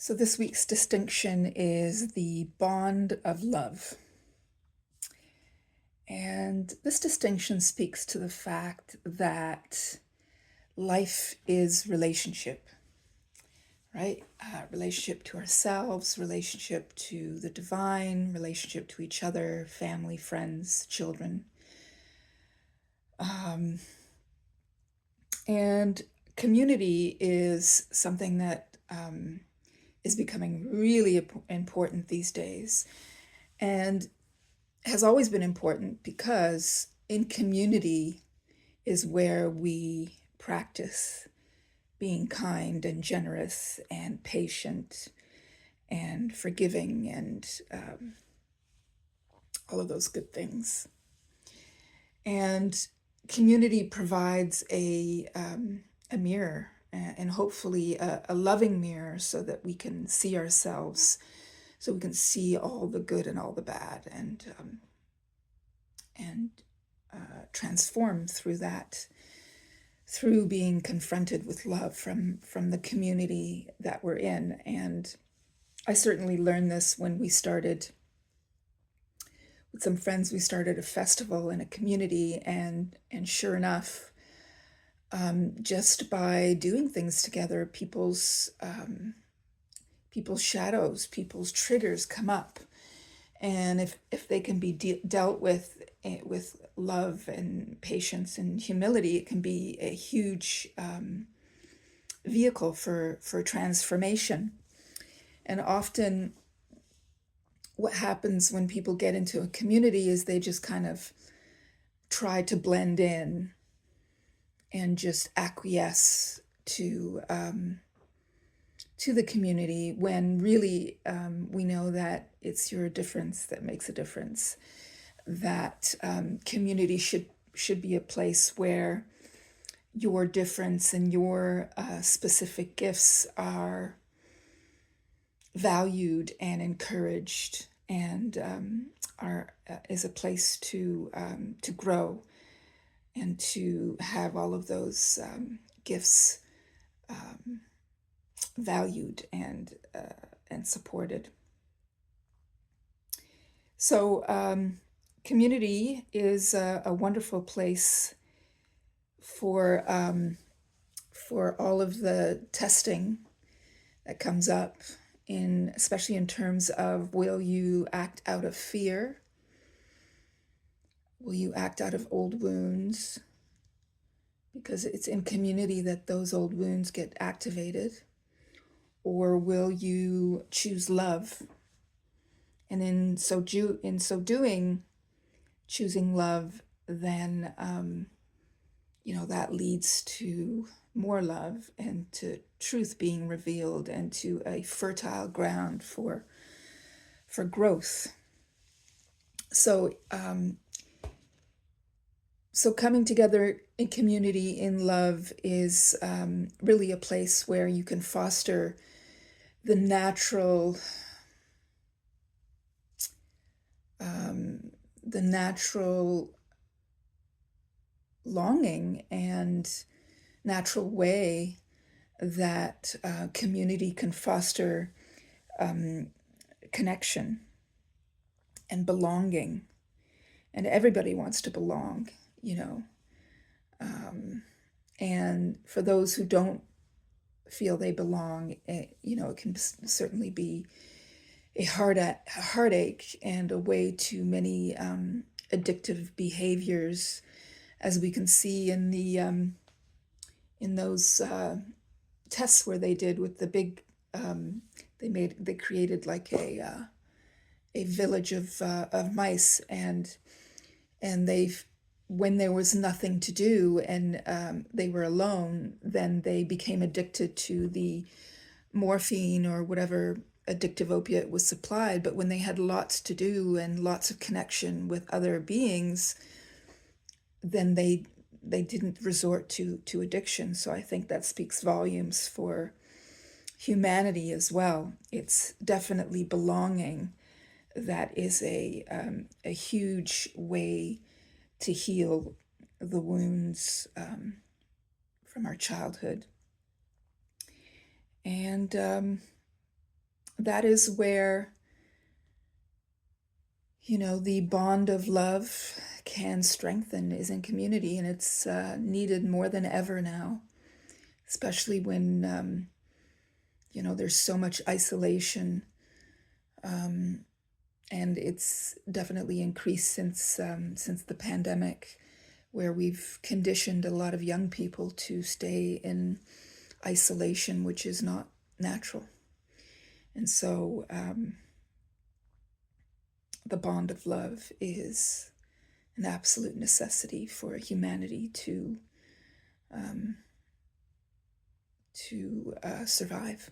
So this week's distinction is the bond of love. And this distinction speaks to the fact that life is relationship, right? Relationship to ourselves, relationship to the divine, relationship to each other, family, friends, children. And community is something that is becoming really important these days. And has always been important because in community is where we practice being kind and generous and patient and forgiving and all of those good things. And community provides a mirror and hopefully a loving mirror so that we can see ourselves, so we can see all the good and all the bad and transform through that, through being confronted with love from the community that we're in. And I certainly learned this when we started with some friends. We started a festival in a community, and sure enough, just by doing things together, people's shadows, people's triggers come up. And if they can be dealt with love and patience and humility, it can be a huge vehicle for transformation. And often what happens when people get into a community is they just kind of try to blend in and just acquiesce to the community, when really we know that it's your difference that makes a difference. That community should be a place where your difference and your specific gifts are valued and encouraged, and is a place to grow and to have all of those gifts valued and supported. So community is a wonderful place for all of the testing that comes up, especially in terms of, will you act out of fear? Will you act out of old wounds? Because it's in community that those old wounds get activated. Or will you choose love? And in so doing, choosing love, then that leads to more love and to truth being revealed and to a fertile ground for growth. So coming together in community in love is really a place where you can foster the natural longing and natural way that community can foster connection and belonging. And everybody wants to belong, and for those who don't feel they belong, it can certainly be a heartache and a way to many addictive behaviors, as we can see in the in those tests where they did with the big they created like a village of mice, and when there was nothing to do and they were alone, then they became addicted to the morphine or whatever addictive opiate was supplied. But when they had lots to do and lots of connection with other beings, then they didn't resort to addiction. So I think that speaks volumes for humanity as well. It's definitely belonging that is a huge way to heal the wounds from our childhood. And that is where, the bond of love can strengthen, is in community, and it's needed more than ever now, especially when, there's so much isolation, um, and it's definitely increased since the pandemic, where we've conditioned a lot of young people to stay in isolation, which is not natural. And so the bond of love is an absolute necessity for humanity to survive.